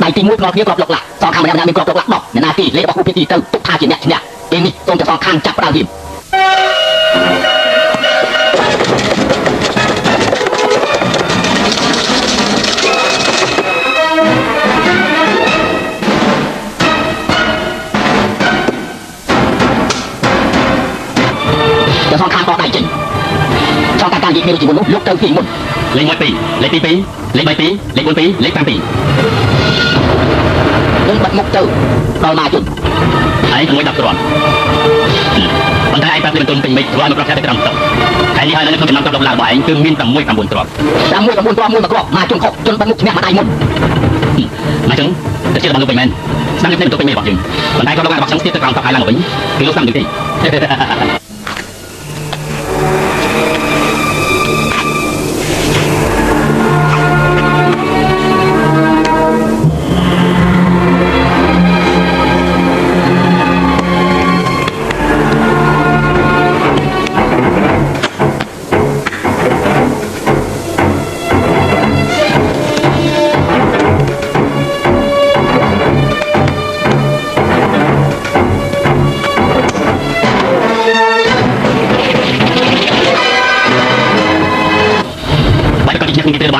ដៃទី1ក្នុងគ្នាក្របលុកឡាសងខាងម្នាក់មានក្របលុកឡា10អ្នកណាទីលេខរបស់គូភាគទីទៅទុកថាជាអ្នកឈ្នះពេលនេះសូមទាំងសងខាងចាប់ផ្ដើមហ៊ានទាំងសងខាងបោះដៃចេញចង់ការនិយាយគ្នាជាមួយនោះលោកទៅទីមុនលេខ1 2លេខទី2លេខ3 2លេខ4 2លេខ5 2នឹងបាត់មុខទៅដល់មកជុំហើយជាមួយ10គ្រាប់ប៉ុន្តែឯងប្រាប់លេខបន្ទុំពេញមិចគ្រាន់មកប្រាប់ថាទៅត្រឹមទៅហើយនេះហើយនៅក្នុងចំណោមក្របឡើងរបស់ឯងគឺមាន6 9គ្រាប់6 9គ្រាប់មួយមកគ្រាប់មកជុំខុសជន់បាត់មុខឈ្នះមកដៃមុនមកចឹងទៅជារបស់លោកពេញមែនស្ដាំលេខបន្ទុំពេញមិចរបស់យើងប៉ុន្តែក្របឡើងរបស់ខ្ញុំទៀតទៅក្រោមតបហើយឡើងវិញគឺលោកស្ដាំដូចទេ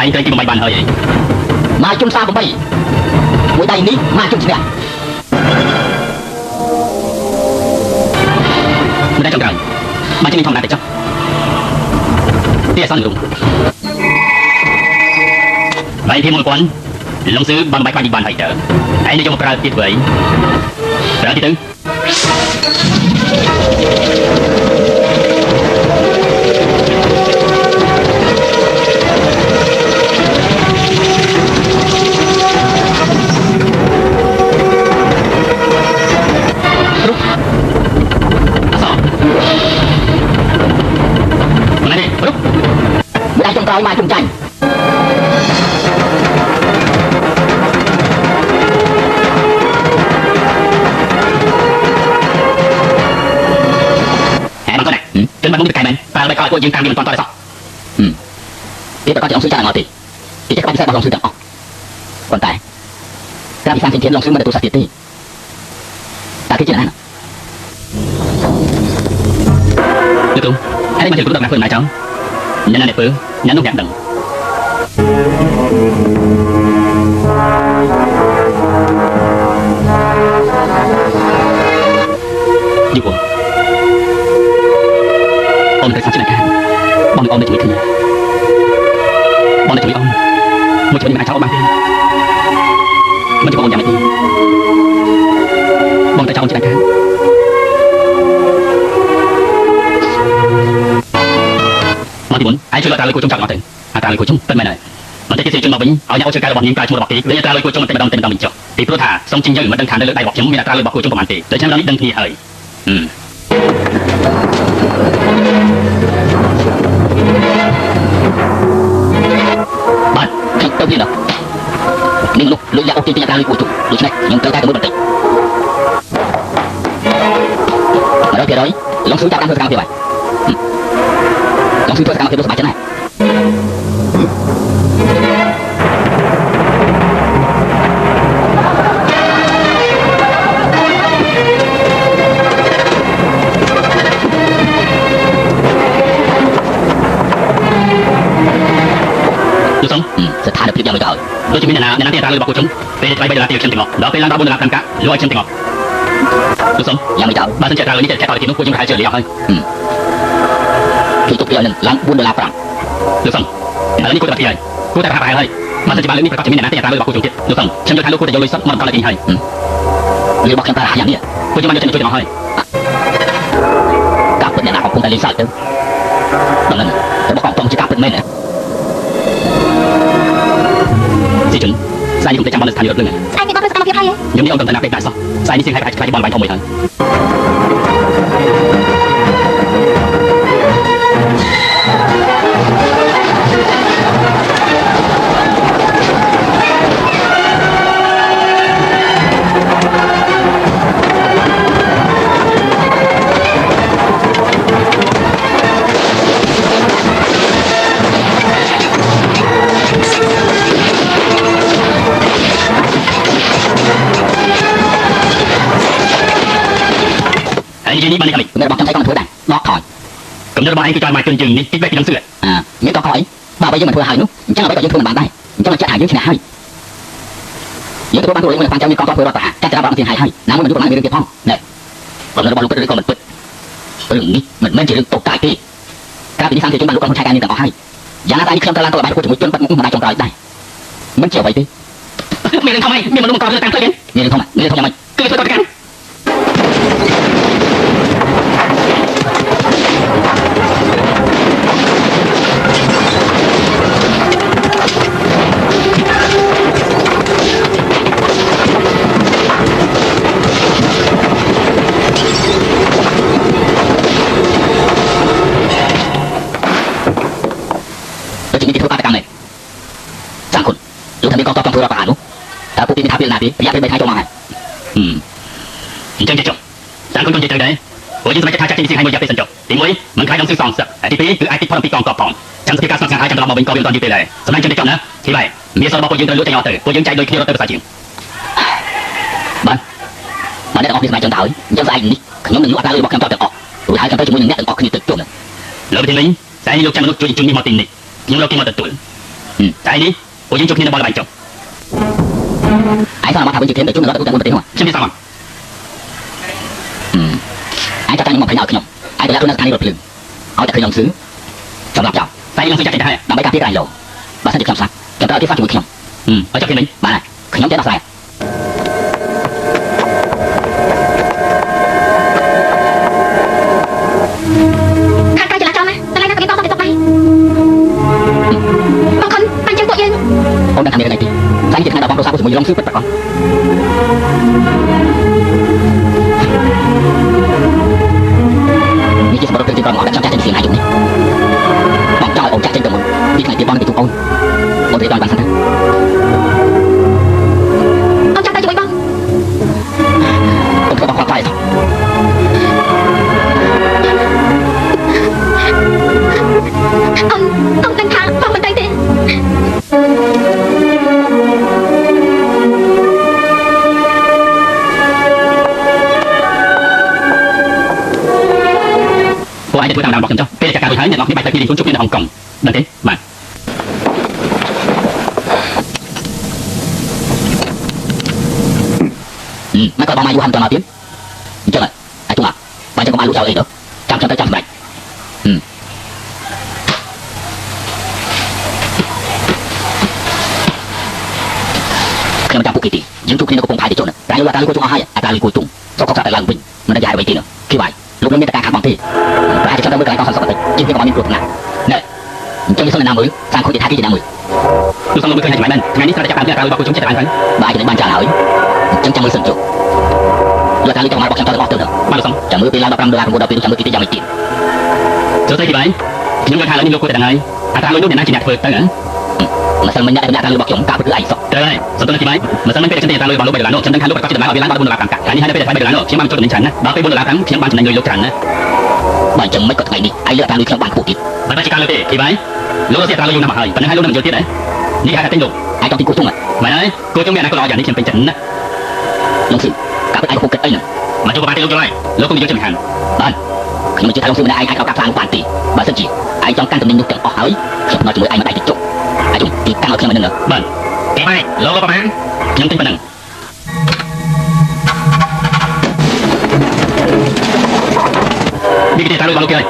ឯងត្រូវទី8បានហើយមកជុំ38មួយដៃនេះមកជុំឈ្នះមិនได้ចង់ក្រោយមកជិះធម្មតាទេចុះទីអសនរុំបាយទី1000លងស៊ឺបានបាយបាញ់បានហើយតើឯងយកមកប្រើទៀតវិញប្រើទៀតទៅក្រោយមកជុំចាញ់ហេបងកូនជិនបានមុខទៅកែមែនប្រើបែកកោពួកយើងតាមវាមិនតាន់តរសោះវាប្រកាសជាអង្គស៊ឺចាស់មកទេទីក្បាច់ពិសេសរបស់អង្គស៊ឺទាំងអស់ប៉ុន្តែការពិសាជាធានអង្គស៊ឺមិនទទួលសាសទៀតទេតែគេជាណាលោកគ្រូហើយមកជិះគ្រូដល់ណាធ្វើមិនចង់ញ៉ាំណាស់ពើញ៉ាំនោះអ្នកដឹងយូអូនទៅសាច់ឆ្នាំបងអូនទៅជួយគ្នាបងទៅជួយអូនមួយជួយមិនអាចចោលបានទេមិនជួយបងយ៉ាងនេះបងទៅចោលឆ្នាំមកទីមុនឯងជួយលើកតាលើគូជុំចាប់មកទៅអាតាលើគូជុំពិតមែនហើយបន្តិចទៀតជុំមកវិញឲ្យអ្នកអូនជួយកែរបស់នាងប្រើឈ្មោះរបស់គេលេខអាតាលើគូជុំតែម្ដងវិញចុះពីព្រោះថាសុំជិញយើងមិនដឹងថានៅលើដៃរបស់ខ្ញុំមានអាតាលើរបស់គូជុំប្រហែលទេដូច្នេះនេះដឹងគ្នាហើយបាទទៅទៀតដល់នាងលោកលោកយកអូទីអាតាលើគូជុំដូច្នេះខ្ញុំត្រូវតែទៅបន្តិច100%លងស៊ឺចាប់តាមធ្វើការទៀតបាទลองซื้อตัวสกัดมาเทปสบายจะไหนดูสงสถานเพียบยังไม่เก่าโดยจะมีนาในนั้นที่ตาเลยบอกกูชงเป็นไปเวลาที่ฉันติงออกแล้วเป็นร้านตาบนร้านทำกะรวยฉันติงออกดูสงยังไม่เก่าบ้านฉันจะตาเลยนี่จะแค่ต่อที่นู้นกูยังไม่หายเจอเลยอ่ะที่ตุกเดียวหนึ่งล้างบุญเวลาฝรั่งดูส่งแล้วนี่กูจะที่ไหนกูจะพาไปให้มาสัญจรเรื่องนี้ประกอบจะมีในนั้นที่จะตามเรื่องบอกกูจงเจ็ดดูส่งฉันจะทายลูกกูจะโยนเลยซัดมันตอนอะไรกินให้เรื่องบอกฉันตาอย่างนี้กูจะมันจะช่วยจะมาให้กลับเป็นอย่างหนักของกูแต่ลิซ่าเด้อดังนั้นแต่บอกตรงจะกลับเป็นไม่เนี่ยสิจุนสายนี้ผมจะจำบอลเลยทันอยู่เรื่องไงสายนี้บอลเป็นสกัมมาเพียบให้ยังไม่เอาตำแหน่งเป็นได้ซะสายนี้สิ่งใครใครบอลใบทองมวยทัน ហើយនិយាយនេះបាននេះមិនរបស់ខ្ញុំឯងក៏មិនធ្វើដែរបកថយកំណត់របស់ឯងគឺចង់មកជន់ជើងនេះតិចបែបពីនឹងសឿមានក៏ខ້ອຍបើអ្វីយើងមិនធ្វើហើយនោះអញ្ចឹងអ្វីក៏យើងធ្វើមិនបានដែរអញ្ចឹងចាក់ថាយើងឈ្នះហើយយើងទទួលបានខ្លួនយើងមិនបានចាំមានកងទ័ពធ្វើរដ្ឋប្រហារចាក់ចរាបបានទៀងហើយណាមួយមិនយល់បានមានរឿងទៀតផងណែបើរបស់លោកពិតឬក៏មិនពិតរឿងនេះមិនមែនជារឿងតូចតាចទេកាលពីនេះ30ជុំបានលោកក្រុមឆែកការងារទាំងអស់ហើយយ៉ាងណាតែខ្ញុំត្រូវឡើងទៅបាយពួកជាមួយជនបាត់មុខម្ដាយចុងក្រោយដែរមិនជាអ្វីទេមានរឿងធំហើយមានមនុស្សមកកតាមផ្លូវមានរឿងធំយ៉ាងម៉េចគឺធ្វើតកម្មរយៈពេល3ថ្ងៃចុងមកហើយអញ្ចឹងចុះតាមគុណនិយាយទៅដែរព្រោះយើងសម្រេចថាចាក់ចេញពីសៀងឲ្យមួយរយៈពេលសិនចុះទី1មិនខ្លាចនឹងស៊ឺសងសឹកទី2គឺអាចតិចផុតអំពីកងកប់ផងចាំស្ពីការស្នាក់ហើយចាំត្រឡប់មកវិញក៏វាមិនទាន់យូរទេដែរសម្រាប់ចឹងចុះណាទីបែមានសរបស់ពួកយើងត្រូវលួចចេញអស់ទៅពួកយើងចែកដូចគ្នារត់ទៅភាសាជាងបាទអ្នកទាំងអស់គ្នាសម្រេចចឹងទៅហើយអញ្ចឹងស្អែកនេះខ្ញុំនឹងលក់អត្រាលុយរបស់ខ្ញុំតទាំងអស់រួចហើយខ្ញុំទៅជាមួយនឹងអ្នកទាំងអស់គ្នាទៅជុំលើពីនេះស្អែកនេះលោកចាំមនុស្សជួយជុំនេះមកទីនេះខ្ញុំលោកគេមកទទួលស្អែកនេះពួកយើងជួបគ្នានៅបលបាយចុះឯងស្មានមកថាវិញជាគ្នាទៅជុំរត់ទៅតែមុនប្រទេសខ្ញុំមានស្មានឯងចាត់តាំងមកភ័យឲ្យខ្ញុំឯងទៅដាក់ខ្លួននៅស្ថានីយ៍រថភ្លើងឲ្យតែឃើញខ្ញុំស៊ឺសម្រាប់ចោលតែខ្ញុំស៊ឺចាក់ចេញដែរដើម្បីការពារកន្លែងលោបើសិនជាខ្ញុំស្លាប់ខ្ញុំត្រូវឲ្យទីស្វាជាមួយខ្ញុំឲ្យចាប់គ្នាវិញបានហើយខ្ញុំចេះដោះស្រាយខាងក្រៅចរាចរណ៍ណាតែឡើងតែមានតទៅតុកដែរបងខុនបាញ់ចឹងពួកយើងអូនដឹងថាមានរឿងអីទីស្អែកជាថ្ងៃដល់បងរស់សាជាមួយរងស៊ឺពិតប្រាកដនេះជាសម្បត្តិទីក្រុងមកដាក់ចាំចាក់ចេញពីសៀងហើយយប់នេះបងចោលអូនចាក់ចេញទៅមុនពីថ្ងៃទៀតបងទៅជួបអូនរៀបបានសិនទៅអូនចាំទៅជាមួយបងអូនធ្វើបងខ្វល់ខ្វាយទៅអូនដឹងថាបងមិនដឹងទេពួកឯងទៅធ្វើតាមដានរបស់ខ្ញុំចុះពេលចាក់ការរួចហើយអ្នកនរគ្នាបែកទៅគ្នាជួបគ្នានៅហុងកុងដឹងទេបាទមិនក៏បងមកយូរហាន់តមកទៀតអញ្ចឹងហើយជុំបើចឹងក៏បានលូកចោលអីទៅចាំខ្ញុំទៅចាំសម្ដេចខ្ញុំចាំពួកគេទីយើងជួបគ្នានៅកំពង់ផែទីជុំតែលោកអត្រាលុយគួយជុំអស់ហើយអត្រាលុយគួយទុំសុខក៏តែឡើងវិញមិនដឹងយ៉ាងអ្វីទេនោះគីបាយលោកនឹងមានតែការខាត់បងទេប្រហែលជាចាំទៅមើលកន្លែងកងសន្តិសុខបន្តិចជាងគេក៏មានគ្រោះថ្នាក់ណែអញ្ចឹងយើងសុំណាមើលសាងខូចថាគេជាណាមើលលោកសុំមើលឃើញថាច្បាស់មែនថ្ងៃនេះត្រូវតែចាប់តាមអត្រាលុយរបស់ពួកខ្ញុំចិត្តបានទៅបាទចំណេញបានច្រើនហើយអញ្ចឹងចាំមើលសិនចុះលោកថាលុយទៅមករបស់ខ្ញុំតរបស់ទៅបាទលោកសុំចាំមើលពេលឡើង$15ប្រហែលដល់ពេលចាំមើលទីយ៉ាងម៉េចទៀតចូលទៅគីបាយខ្ញុំគាត់ថាឡើយនេះលោកគួរតែដឹងហើយអត្រាលុយនោះអ្នកណាជាអ្នកធ្វើទៅម្សិលមិញអ្នកអត្រាលុយរបស់ខ្ញុំការពិតគឺឯងសុខត្រូវហើយសុំទៅគីបាយម្សិលមិញពេលខ្ញុំអត្រាលុយរបស់លោក$3នោះខ្ញុំដឹងថាលោកប្រកាសជាតម្លៃឲ្យវាឡើងដល់$4.5កាក់ថ្ងៃនេះហើយនៅពេលដែល$3នោះខ្ញុំបានចូលចំណេញច្រើនណាស់ដល់ពេល$4.5ខ្ញុំបានចំណេញលុយលោកច្រើនណាស់បើអញ្ចឹងមិនក៏ថ្ងៃនេះឯងលើអត្រាលុយខ្ញុំបានខ្ពស់ទៀតមិនបាច់ជាការលើទេគីបាយលោករកអត្រាលុយយូរណាស់មកហើយប៉ុន្តែហើយលោកនឹងយល់ទៀតណានេះហៅថាទិញលោកឯងចង់ទីគូជុំមែនហើយគូជុំមានអនាគតល្អយ៉ាងនេះខ្ញុំពេញចិត្តណាស់លោកស៊ឺការពិតឯងក៏គិតអីណាមកជួបបានទេលោកយល់ហើយលោកគង់យកចិត្តមិនខានបាទខ្ញុំមិនជឿថាលោកស៊ឺម្នាក់ឯងអាចកោបកាប់ខ្លាំងបានទេបើសិនជាឯងចង់កាន់តំណែងនោះទាំងអស់ហើយខ្ញុំនៅជាមួយឯងមិនដៃទៅជុំឯងជុំទីតាំងឲ្យខ្ញុំនឹងបាទគីបាយលោកប្រហែលខ្ញុំទិញប៉ុណ្ណឹងនេះគេតាលុយរបស់លោកគេហើយ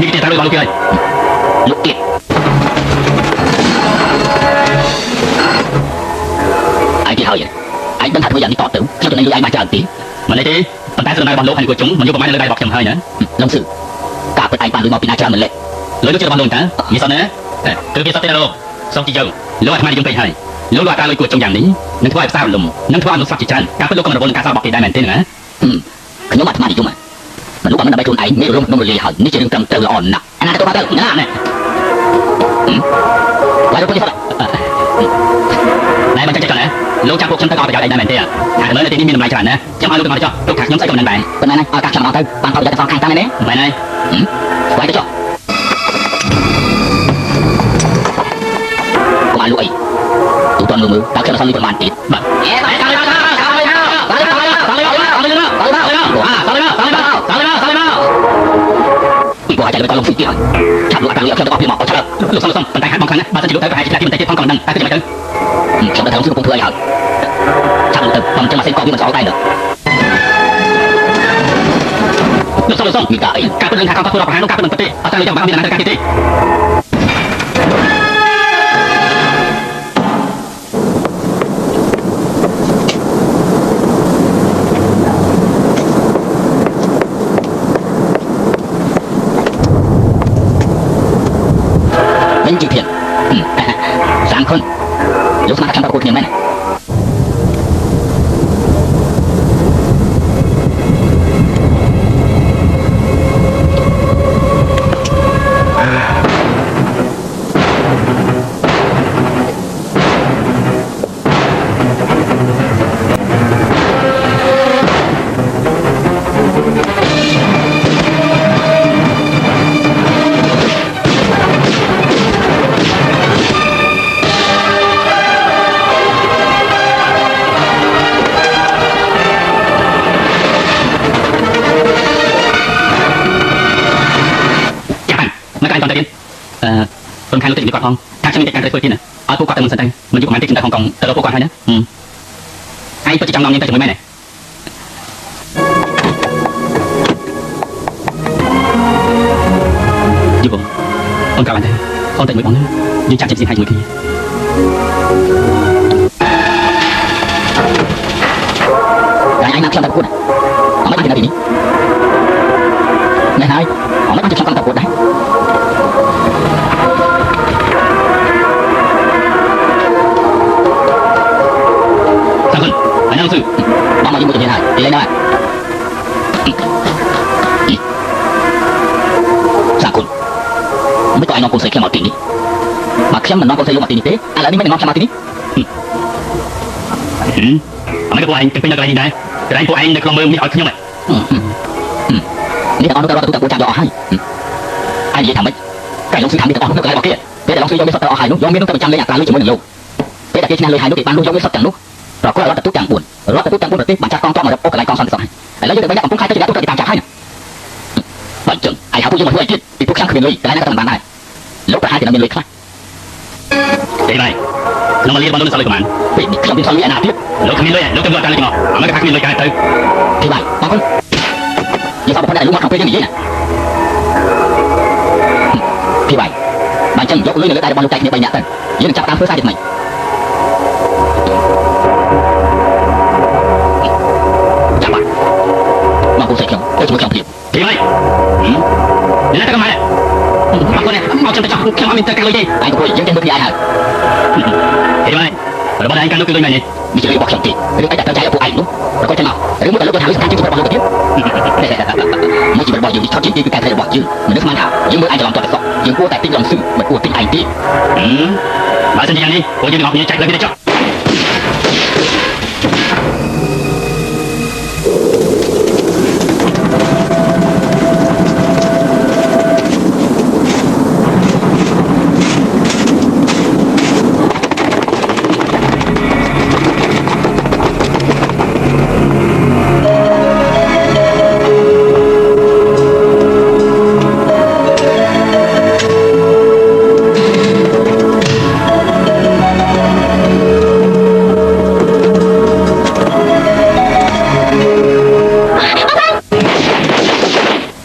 នេះគេតាលុយរបស់លោកគេហើយលោកទៀតឯងទៀតហើយឯងដឹងថាធ្វើយ៉ាងនេះតទៅខ្ញុំទៅនឹងលុយឯងបានច្រើនទេមិនទេប៉ុន្តែស្នាដៃរបស់លោកហើយគួរជុំមិនយកប្រមាណលើដៃរបស់ខ្ញុំហើយណាលោកស៊ឺការពិតឯងបានលុយមកពីណាច្រើនមិនលេលុយនោះជារបស់លោកតើមានសតណាគឺវាសតទេលោកសូមជីយើងលោកអាត្មានិយមពេកហើយលោកអត្រាលុយគួរជុំយ៉ាងនេះនឹងធ្វើឲ្យផ្សាររលំនឹងធ្វើឲ្យមនុស្សស្លាប់ជាច្រើនការពិតលោកក៏មិនរវល់នឹងការសោកបោកគេដែរមែនទេណាខ្ញុំអាត្មានិយមមនុស្សបានដើម្បីខ្លួនឯងមានរលំក្នុងរលាហើយនេះជារឿងត្រឹមត្រូវល្អណាស់អាណាទៅមកទៅណាណែបាយរកពុយសតណែមិនចាច់ចាច់ណា លោកចាក់ពួកខ្ញុំទៅអត់ប្រយោជន៍អីដែរមែនទេអាមើលនៅទីនេះមានតម្លៃច្រើនណាស់ចាំឲ្យលោកទៅមកចុះលោកថាខ្ញុំស្អីក៏មិនដឹងដែរប៉ុន្តែណាឲ្យកាក់ខ្ញុំមកទៅបានប្រយោជន៍ទាំងសងខាងតាមមែនទេមែនហើយស្វែងទៅចុះកុំឲ្យលក់អីទូតន់មើលតើខ្ញុំអត់លុយប្រហែលទៀតបាទពីព្រោះអាចទៅលងស៊ីទៀតឆាប់លក់អាតាំងលក់ខ្ញុំទៅអស់ពីមកអត់ឆាប់លោកសុំប៉ុន្តែហាត់មកខាងណាបើសិនជាលោកទៅប្រហែលជាខ្លះទៀតបន្តិចទៀតផងក៏មិនដឹងតែគឺមិនទៅខ្ញុំទៅខ្ញុំកំពុងធ្វើអីហើយឆាប់លក់ទៅខ្ញុំចាំម៉ាស៊ីនក៏វាមិនស្អល់ដែរលោកសុំមានតែអីការពិតរឿងថាកងទ័ពធ្វើរកប្រហែលនោះការពិតមិនពិតទេអត់តែលោកចាំបាក់មានអនាគតការទៀតទេវិញជាភាព3 คนលោកស្មាតខ្ញុំប្រកួតគ្នាមែនคนไทยรู้จักดีกว่าพ้องถ้าฉันมีแต่การไปเปิดที่น่ะเอาพวกគាត់ទៅមិនសិនទៅមិនយូរប្រហែលទេខ្ញុំទៅហុងកុងទៅរកពួកគាត់ហើយណាហើយពិតជាចង់នាំខ្ញុំទៅជាមួយមែនទេយូបងអូនកាលបានទេអូនទៅមួយបងយើងចាក់ចិត្តស៊ីហើយជាមួយគ្នាតែឯងណាខ្ញុំទៅប្រកួតអត់មិនបានទីនេះណែហើយអត់មិនបានខ្ញុំទៅប្រកួតដែរanh sư băng vào những một chuyện này đi lên đây sao con mấy tụi anh nó cũng sẽ kêu một tiền đi mà khi mà nó cũng sẽ dùng một tiền thế anh lại đi mấy người nó kêu một tiền đi mấy cái anh cái bây giờ cái gì đây cái anh của anh được lòng mơ mới hỏi nhau này nếu nó ra tụi ta cũng chạm vào hai anh gì thằng mấy cái long sư thằng đi tao nó cái kia thế là long sư do biết sắp tao hai lúc do biết nó tao chăm lấy nhạc ta lấy chỉ mới được luôn thế là cái channel lấy hai lúc thì ban luôn do biết sắp chẳng lúc rồi có là tất chẳng buồn rồi tất chẳng buồn rồi bạn cha con cho mà ô cái này con son được rồi lấy được bây giờ cũng khai cho chị đã tôi cái tạm trả hay vậy chừng ai học vui mà vui chứ thì tôi khang khuyên lui cái này nó tầm bàn này lúc cả hai thì nó miền lui khác thế này nó mà liên quan đến sao lại của bạn vì không biết sao lui nào tiếp lúc miền lui lúc trong đoạn này mà mấy cái khác miền lui cái từ thì vậy con như sao một con này lúc mà không quên cái gì này thì vậy bạn chân dốc lưới người ta bao lúc tay như bay nhạt tên nhưng chắc ta phơi sai được mày cô sẽ không, cô chỉ muốn thiệt. Thì vậy, đến đây các bạn này, bạn con này, mau cho tôi chọn, cho mình căng lưới đi. Anh tôi dẫn trên nước thì ai hả? Thì vậy, rồi bắt anh căng lưới này nhỉ? Mình chỉ lấy bọc sòng tiền, cái anh đặt tay trái ở phụ ảnh đúng, rồi coi thế nào, nếu muốn đặt lưới tôi tháo ra chứ không phải bao nhiêu tiếp. Mới chỉ phải bỏ nhiều thao chiến đi cái thay bỏ chứ, mình nước mang thảo, nhưng mới ai cho làm toàn được sọ, nhưng cô tại tinh lòng sự, mà cô tinh ảnh đi. Nói xin đi, cô như ngọc như chạy lên đi cho.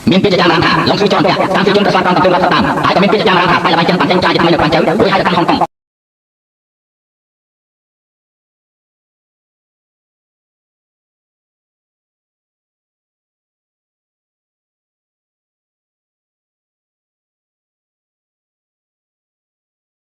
Miền Tây Giang Nam Hà, Long Sư Chọn Bè, Tam Sư Chọn Tây Soan Tam Tây Soan Tam, Thái Miền Tây Giang Nam Hà, phải là bài chân bản chân trai thì thay được quan cháu, đối hai là tăng Hồng Kông.